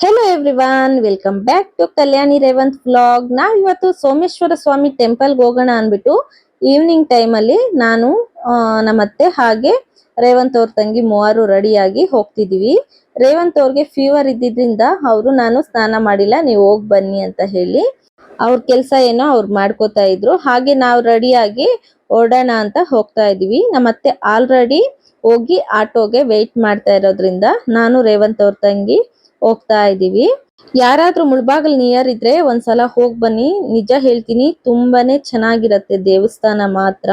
Hello everyone, welcome back to Kalyani Revanth vlog. ನಾವ್ ಇವತ್ತು ಸೋಮೇಶ್ವರ ಸ್ವಾಮಿ ಟೆಂಪಲ್ಗೆ ಹೋಗೋಣ ಅನ್ಬಿಟ್ಟು ಈವ್ನಿಂಗ್ ಟೈಮ್ ಅಲ್ಲಿ ನಾನು ನಮ್ಮತ್ತೆ ಹಾಗೆ ರೇವಂತ್ ಅವ್ರ ತಂಗಿ ಮೂವರು ರೆಡಿಯಾಗಿ ಹೋಗ್ತಿದೀವಿ. ರೇವಂತ್ ಅವ್ರಿಗೆ ಫೀವರ್ ಇದ್ದಿದ್ರಿಂದ ಅವರು ನಾನು ಸ್ನಾನ ಮಾಡಿಲ್ಲ, ನೀವು ಹೋಗ್ ಬನ್ನಿ ಅಂತ ಹೇಳಿ ಅವ್ರ ಕೆಲ್ಸ ಏನೋ ಅವ್ರು ಮಾಡ್ಕೋತಾ ಇದ್ರು. ಹಾಗೆ ನಾವು ರೆಡಿಯಾಗಿ ಹೊರಡೋಣ ಅಂತ ಹೋಗ್ತಾ ಇದೀವಿ. ನಮ್ಮತ್ತೆ ಆಲ್ರೆಡಿ ಹೋಗಿ ಆಟೋಗೆ ವೆಯ್ಟ್ ಮಾಡ್ತಾ ಇರೋದ್ರಿಂದ ನಾನು ರೇವಂತ್ ಅವ್ರ ತಂಗಿ ಹೋಗ್ತಾ ಇದೀವಿ. ಯಾರಾದ್ರೂ ಮುಳ್ಬಾಗಲ್ ನಿಯರ್ ಇದ್ರೆ ಒಂದ್ಸಲ ಹೋಗ್ ಬನ್ನಿ, ನಿಜ ಹೇಳ್ತೀನಿ ತುಂಬಾನೇ ಚೆನ್ನಾಗಿರತ್ತೆ ದೇವಸ್ಥಾನ ಮಾತ್ರ.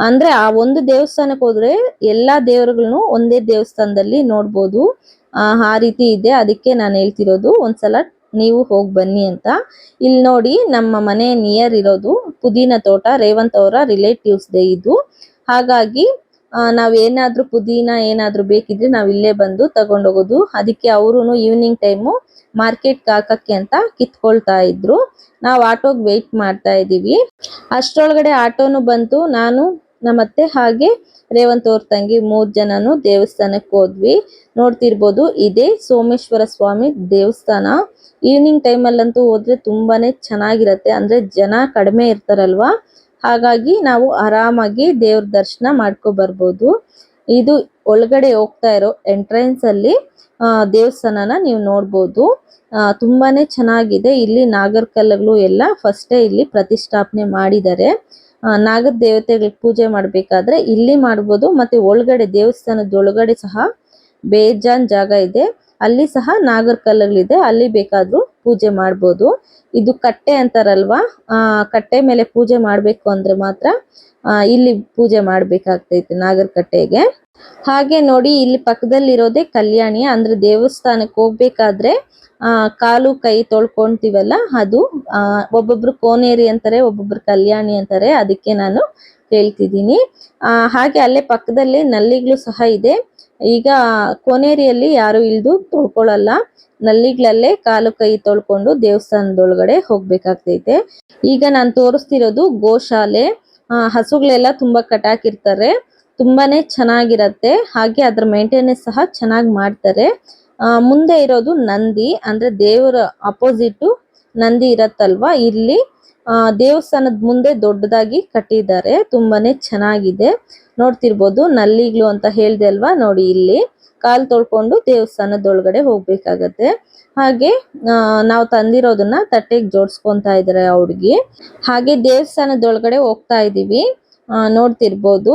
ಅಂದ್ರೆ ಆ ಒಂದು ದೇವಸ್ಥಾನಕ್ಕೆ ಹೋದ್ರೆ ಎಲ್ಲಾ ದೇವರುಗಳನ್ನು ಒಂದೇ ದೇವಸ್ಥಾನದಲ್ಲಿ ನೋಡ್ಬೋದು. ಆ ರೀತಿ ಇದೆ, ಅದಕ್ಕೆ ನಾನು ಹೇಳ್ತಿರೋದು ಒಂದ್ಸಲ ನೀವು ಹೋಗ್ ಬನ್ನಿ ಅಂತ. ಇಲ್ಲಿ ನೋಡಿ, ನಮ್ಮ ಮನೆ ನಿಯರ್ ಇರೋದು ಪುದೀನ ತೋಟ, ರೇವಂತ್ ಅವರ ರಿಲೇಟಿವ್ಸ್ ದೇ ಇದು. ಹಾಗಾಗಿ ನಾವ್ ಏನಾದ್ರೂ ಪುದೀನ ಏನಾದ್ರೂ ಬೇಕಿದ್ರೆ ನಾವ್ ಇಲ್ಲೇ ಬಂದು ತಗೊಂಡೋಗೋದು. ಅದಕ್ಕೆ ಅವರುನು ಈವ್ನಿಂಗ್ ಟೈಮು ಮಾರ್ಕೆಟ್ ಹಾಕಕ್ಕೆ ಅಂತ ಕಿತ್ಕೊಳ್ತಾ ಇದ್ರು. ನಾವು ಆಟೋಗ್ ವೆಯ್ಟ್ ಮಾಡ್ತಾ ಇದೀವಿ. ಅಷ್ಟ್ರೊಳಗಡೆ ಆಟೋನು ಬಂತು. ನಾನು ನಮ್ಮತ್ತೆ ಹಾಗೆ ರೇವಂತ್ ಅವ್ರ ತಂಗಿ 3 ಜನನು ದೇವಸ್ಥಾನಕ್ಕೆ ಹೋದ್ವಿ. ನೋಡ್ತಿರ್ಬೋದು, ಇದೇ ಸೋಮೇಶ್ವರ ಸ್ವಾಮಿ ದೇವಸ್ಥಾನ. ಈವ್ನಿಂಗ್ ಟೈಮ್ ಅಲ್ಲಂತೂ ಹೋದ್ರೆ ತುಂಬಾನೇ ಚೆನ್ನಾಗಿರತ್ತೆ, ಅಂದ್ರೆ ಜನ ಕಡಿಮೆ ಇರ್ತಾರಲ್ವಾ, ಹಾಗಾಗಿ ನಾವು ಆರಾಮಾಗಿ ದೇವ್ರ ದರ್ಶನ ಮಾಡ್ಕೊ ಬರ್ಬೋದು. ಇದು ಒಳಗಡೆ ಹೋಗ್ತಾ ಇರೋ ಎಂಟ್ರೆನ್ಸ್ ಅಲ್ಲಿ ದೇವಸ್ಥಾನನ ನೀವು ನೋಡ್ಬೋದು. ತುಂಬಾನೇ ಚೆನ್ನಾಗಿದೆ. ಇಲ್ಲಿ ನಾಗರ ಕಲ್ಲುಗಳು ಎಲ್ಲ ಫಸ್ಟೇ ಇಲ್ಲಿ ಪ್ರತಿಷ್ಠಾಪನೆ ಮಾಡಿದ್ದಾರೆ. ನಾಗರ ದೇವತೆಗಳಿಗೆ ಪೂಜೆ ಮಾಡ್ಬೇಕಾದ್ರೆ ಇಲ್ಲಿ ಮಾಡ್ಬೋದು, ಮತ್ತೆ ಒಳಗಡೆ ದೇವಸ್ಥಾನದ ಒಳಗಡೆ ಸಹ ಬೇಜಾನ್ ಜಾಗ ಇದೆ, ಅಲ್ಲಿ ಸಹ ನಾಗರ ಕಲ್ಲುಗಳಿದೆ, ಅಲ್ಲಿ ಬೇಕಾದ್ರೂ ಪೂಜೆ ಮಾಡ್ಬೋದು. ಇದು ಕಟ್ಟೆ ಅಂತಾರಲ್ವಾ, ಕಟ್ಟೆ ಮೇಲೆ ಪೂಜೆ ಮಾಡ್ಬೇಕು ಅಂದ್ರೆ ಮಾತ್ರ ಇಲ್ಲಿ ಪೂಜೆ ಮಾಡ್ಬೇಕಾಗ್ತೈತೆ ನಾಗರ ಕಟ್ಟೆಗೆ. ಹಾಗೆ ನೋಡಿ, ಇಲ್ಲಿ ಪಕ್ಕದಲ್ಲಿರೋದೇ ಕಲ್ಯಾಣಿ, ಅಂದ್ರೆ ದೇವಸ್ಥಾನಕ್ಕೆ ಹೋಗ್ಬೇಕಾದ್ರೆ ಕಾಲು ಕೈ ತೊಳ್ಕೊಂತೀವಲ್ಲ ಅದು. ಒಬ್ಬೊಬ್ರು ಕೋನೇರಿ ಅಂತಾರೆ, ಒಬ್ಬೊಬ್ರು ಕಲ್ಯಾಣಿ ಅಂತಾರೆ, ಅದಕ್ಕೆ ನಾನು ಹೇಳ್ತಿದ್ದೀನಿ. ಹಾಗೆ ಅಲ್ಲೇ ಪಕ್ಕದಲ್ಲಿ ನಲ್ಲಿಗಳು ಸಹ ಇದೆ. ಈಗ ಕೋನೇರಿಯಲ್ಲಿ ಯಾರು ಇಲ್ದು ತೊಳ್ಕೊಳಲ್ಲ, ನಲ್ಲಿಗಳಲ್ಲೇ ಕಾಲು ಕೈ ತೊಳ್ಕೊಂಡು ದೇವಸ್ಥಾನದೊಳಗಡೆ ಹೋಗ್ಬೇಕಾಗ್ತೈತೆ. ಈಗ ನಾನು ತೋರಿಸ್ತಿರೋದು ಗೋಶಾಲೆ. ಹಸುಗಳೆಲ್ಲ ತುಂಬಾ ಕಟ್ಟಾಕಿರ್ತಾರೆ, ತುಂಬಾನೇ ಚೆನ್ನಾಗಿರತ್ತೆ. ಹಾಗೆ ಅದ್ರ ಮೇಂಟೆನೆನ್ಸ್ ಸಹ ಚೆನ್ನಾಗಿ ಮಾಡ್ತಾರೆ. ಮುಂದೆ ಇರೋದು ನಂದಿ, ಅಂದ್ರೆ ದೇವರ ಅಪೋಸಿಟ್ ನಂದಿ ಇರತ್ತಲ್ವಾ, ಇಲ್ಲಿ ದೇವಸ್ಥಾನದ ಮುಂದೆ ದೊಡ್ಡದಾಗಿ ಕಟ್ಟಿದ್ದಾರೆ, ತುಂಬಾನೇ ಚೆನ್ನಾಗಿದೆ. ನೋಡ್ತಿರ್ಬೋದು, ನಲ್ಲಿಗಳು ಅಂತ ಹೇಳ್ದೆ ಅಲ್ವಾ, ನೋಡಿ ಇಲ್ಲಿ ಕಾಲ್ ತೊಳ್ಕೊಂಡು ದೇವಸ್ಥಾನದೊಳಗಡೆ ಹೋಗ್ಬೇಕಾಗತ್ತೆ. ಹಾಗೆ ನಾವು ತಂದಿರೋದನ್ನ ತಟ್ಟೆಗೆ ಜೋಡಿಸ್ಕೊಂತಾ ಇದಾರೆ ಆ ಹುಡ್ಗಿ. ಹಾಗೆ ದೇವಸ್ಥಾನದೊಳಗಡೆ ಹೋಗ್ತಾ ಇದೀವಿ. ನೋಡ್ತಿರ್ಬೋದು,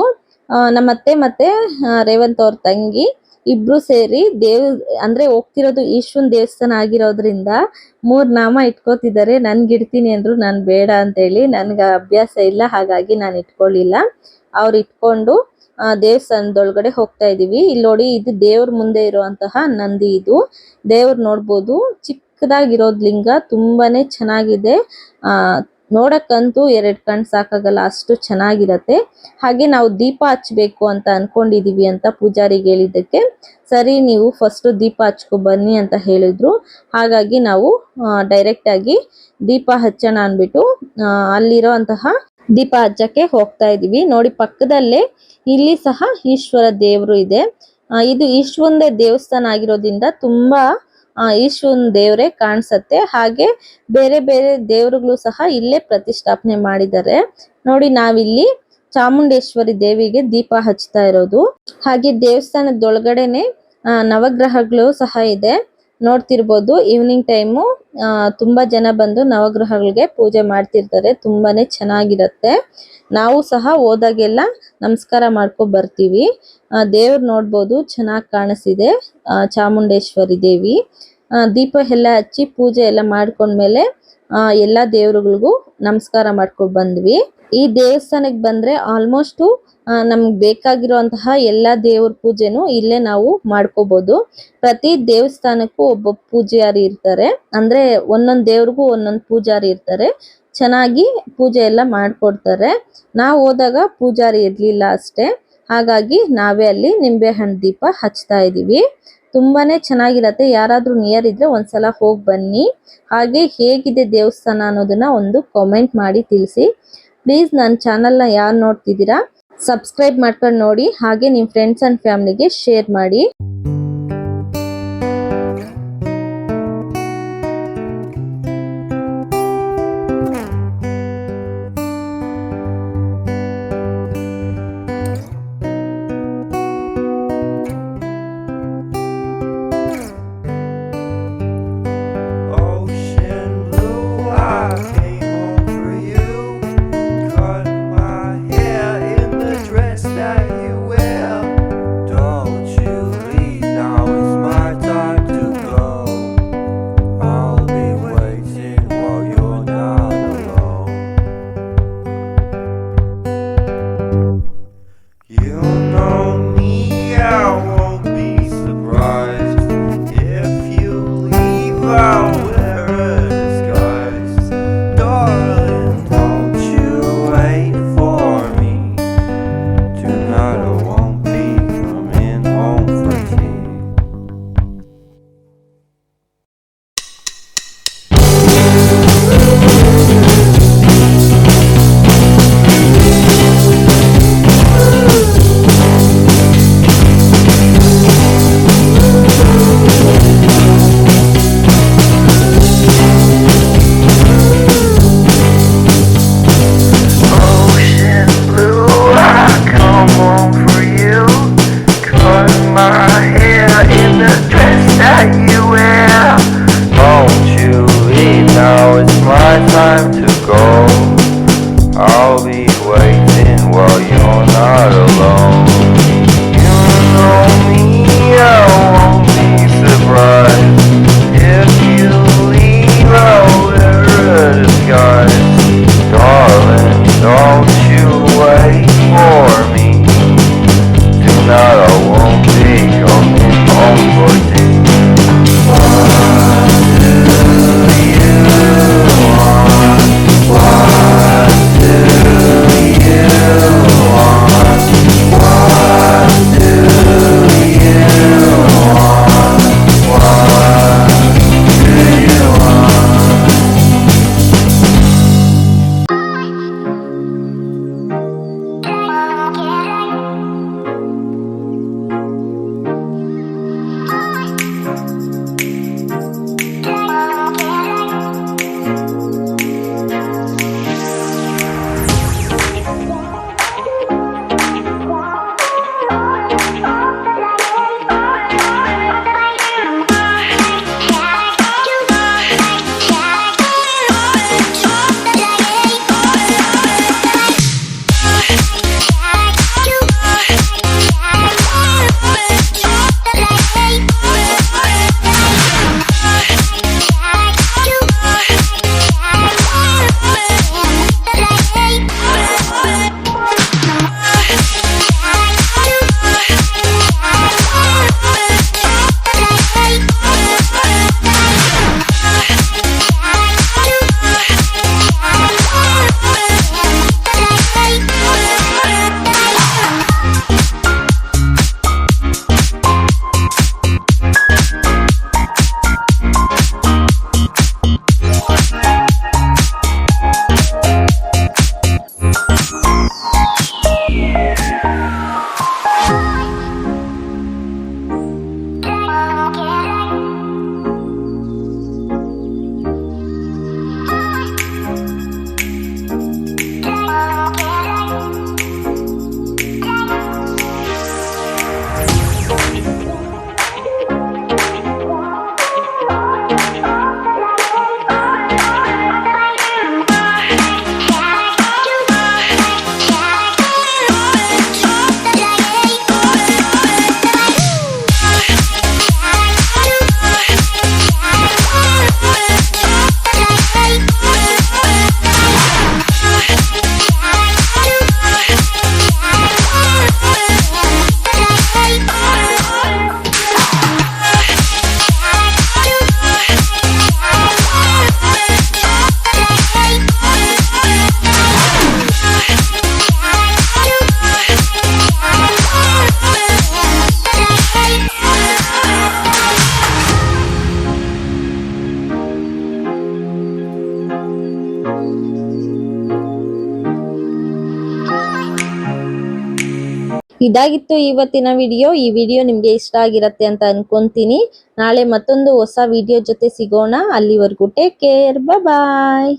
ನಮ್ಮತ್ತೆ ಮತ್ತೆ ರೇವಂತ್ ಅವ್ರ ತಂಗಿ ಇಬ್ರು ಸೇರಿ ಅಂದ್ರೆ ಹೋಗ್ತಿರೋದು ಈಶ್ವರನ್ ದೇವಸ್ಥಾನ ಆಗಿರೋದ್ರಿಂದ 3 ನಾಮ ಇಟ್ಕೋತಿದ್ದಾರೆ. ನನ್ಗೆ ಇಡ್ತೀನಿ ಅಂದ್ರು ನಾನ್ ಬೇಡ ಅಂತ ಹೇಳಿ, ನನ್ಗ ಅಭ್ಯಾಸ ಇಲ್ಲ, ಹಾಗಾಗಿ ನಾನು ಇಟ್ಕೊಳ್ಳಿಲ್ಲ. ಅವ್ರು ಇಟ್ಕೊಂಡು ದೇವಸ್ಥಾನದೊಳಗಡೆ ಹೋಗ್ತಾ ಇದೀವಿ. ಇಲ್ಲಿ ನೋಡಿ, ಇದು ದೇವ್ರ ಮುಂದೆ ಇರುವಂತಹ ನಂದಿ. ಇದು ದೇವ್ರ ನೋಡ್ಬೋದು, ಚಿಕ್ಕದಾಗಿರೋದ್ ಲಿಂಗ, ತುಂಬಾನೇ ಚೆನ್ನಾಗಿದೆ. ನೋಡಕ್ಕಂತೂ 2 ಕಣ್ ಸಾಕಾಗಲ್ಲ, ಅಷ್ಟು ಚೆನ್ನಾಗಿರತ್ತೆ. ಹಾಗೆ ನಾವು ದೀಪ ಹಚ್ಬೇಕು ಅಂತ ಅನ್ಕೊಂಡಿದೀವಿ ಅಂತ ಪೂಜಾರಿಗೆ ಹೇಳಿದ್ದಕ್ಕೆ, ಸರಿ ನೀವು ಫಸ್ಟ್ ದೀಪ ಹಚ್ಕೊ ಬನ್ನಿ ಅಂತ ಹೇಳಿದ್ರು. ಹಾಗಾಗಿ ನಾವು ಡೈರೆಕ್ಟ್ ಆಗಿ ದೀಪ ಹಚ್ಚೋಣ ಅನ್ಬಿಟ್ಟು ಅಲ್ಲಿರೋ ಅಂತಹ ದೀಪ ಹಚ್ಚಕ್ಕೆ ಹೋಗ್ತಾ ಇದೀವಿ. ನೋಡಿ, ಪಕ್ಕದಲ್ಲೇ ಇಲ್ಲಿ ಸಹ ಈಶ್ವರ ದೇವರು ಇದೆ. ಇದು ಈಶ್ವರನ ದೇವಸ್ಥಾನ ಆಗಿರೋದ್ರಿಂದ ತುಂಬಾ ಈಶ್ವರನ್ ದೇವರೇ ಕಾಣಿಸತ್ತೆ. ಹಾಗೆ ಬೇರೆ ಬೇರೆ ದೇವರುಗಳು ಸಹ ಇಲ್ಲೇ ಪ್ರತಿಷ್ಠಾಪನೆ ಮಾಡಿದ್ದಾರೆ. ನೋಡಿ, ನಾವಿಲ್ಲಿ ಚಾಮುಂಡೇಶ್ವರಿ ದೇವಿಗೆ ದೀಪ ಹಚ್ತಾ ಇರೋದು. ಹಾಗೆ ದೇವಸ್ಥಾನದೊಳಗಡೆನೆ ನವಗ್ರಹಗಳು ಸಹ ಇದೆ. ನೋಡ್ತಿರ್ಬೋದು, ಈವ್ನಿಂಗ್ ಟೈಮು ತುಂಬಾ ಜನ ಬಂದು ನವಗ್ರಹಗಳಿಗೆ ಪೂಜೆ ಮಾಡ್ತಿರ್ತಾರೆ, ತುಂಬಾನೇ ಚೆನ್ನಾಗಿರತ್ತೆ. ನಾವು ಸಹ ಹೋದಾಗೆಲ್ಲ ನಮಸ್ಕಾರ ಮಾಡ್ಕೊ ಬರ್ತೀವಿ. ದೇವ್ರು ನೋಡ್ಬೋದು, ಚೆನ್ನಾಗಿ ಕಾಣಿಸ್ತಿದೆ ಚಾಮುಂಡೇಶ್ವರಿ ದೇವಿ. ದೀಪ ಎಲ್ಲ ಹಚ್ಚಿ ಪೂಜೆ ಎಲ್ಲ ಮಾಡ್ಕೊಂಡ್ಮೇಲೆ ಎಲ್ಲಾ ದೇವರುಗಳಿಗೂ ನಮಸ್ಕಾರ ಮಾಡ್ಕೊ ಬಂದ್ವಿ. ಈ ದೇವಸ್ಥಾನಕ್ಕೆ ಬಂದ್ರೆ ಆಲ್ಮೋಸ್ಟ್ ನಮ್ಗೆ ಬೇಕಾಗಿರುವಂತಹ ಎಲ್ಲಾ ದೇವ್ರ ಪೂಜೆನೂ ಇಲ್ಲೇ ನಾವು ಮಾಡ್ಕೋಬಹುದು. ಪ್ರತಿ ದೇವಸ್ಥಾನಕ್ಕೂ ಒಬ್ಬ ಪೂಜಾರಿ ಇರ್ತಾರೆ, ಅಂದ್ರೆ ಒಂದೊಂದ್ ದೇವ್ರಿಗೂ ಒಂದೊಂದ್ ಪೂಜಾರಿ ಇರ್ತಾರೆ, ಚೆನ್ನಾಗಿ ಪೂಜೆ ಎಲ್ಲ ಮಾಡ್ಕೊಡ್ತಾರೆ. ನಾವು ಹೋದಾಗ ಪೂಜಾರಿ ಇರ್ಲಿಲ್ಲ ಅಷ್ಟೇ, ಹಾಗಾಗಿ ನಾವೇ ಅಲ್ಲಿ ನಿಂಬೆ ಹಣ್ಣು ದೀಪ ಹಚ್ತಾ ಇದೀವಿ. ತುಂಬಾನೇ ಚೆನ್ನಾಗಿರತ್ತೆ. ಯಾರಾದ್ರೂ ನಿಯರ್ ಇದ್ರೆ ಒಂದ್ಸಲ ಹೋಗ್ ಬನ್ನಿ. ಹಾಗೆ ಹೇಗಿದೆ ದೇವಸ್ಥಾನ ಅನ್ನೋದನ್ನ ಒಂದು ಕಾಮೆಂಟ್ ಮಾಡಿ ತಿಳಿಸಿ ಪ್ಲೀಸ್. ನನ್ನ ಚಾನಲ್ನ ಯಾರು ನೋಡ್ತಿದ್ದೀರಾ ಸಬ್ಸ್ಕ್ರೈಬ್ ಮಾಡ್ಕೊಂಡು ನೋಡಿ, ಹಾಗೆ ನಿಮ್ಮ ಫ್ರೆಂಡ್ಸ್ ಅಂಡ್ ಫ್ಯಾಮಿಲಿಗೆ ಶೇರ್ ಮಾಡಿ. I'll wear a disguise. Darling, won't you wait for me? Tonight I won't be coming home for tea. Ocean blue, I come home for you. Cut my hair in the dress that you wear. Won't you leave now? It's my time to go. I'll be waiting while you're not alone. You know me, I won't be surprised if you leave. I'll wear a disguise. Darling, don't you wait for me. Tonight I won't be coming home for tea. What do you want? What do you want? What do you want? What do you want? ಇದಾಗಿತ್ತು ಇವತ್ತಿನ video. ಈ video ನಿಮ್ಗೆ ಇಷ್ಟ ಆಗಿರತ್ತೆ ಅಂತ ಅನ್ಕೊಂತೀನಿ. ನಾಳೆ ಮತ್ತೊಂದು ಹೊಸ ವಿಡಿಯೋ ಜೊತೆ ಸಿಗೋಣ. ಅಲ್ಲಿವರೆಗೂ ಟೇಕ್ ಕೇರ್, ಬಾಯ್.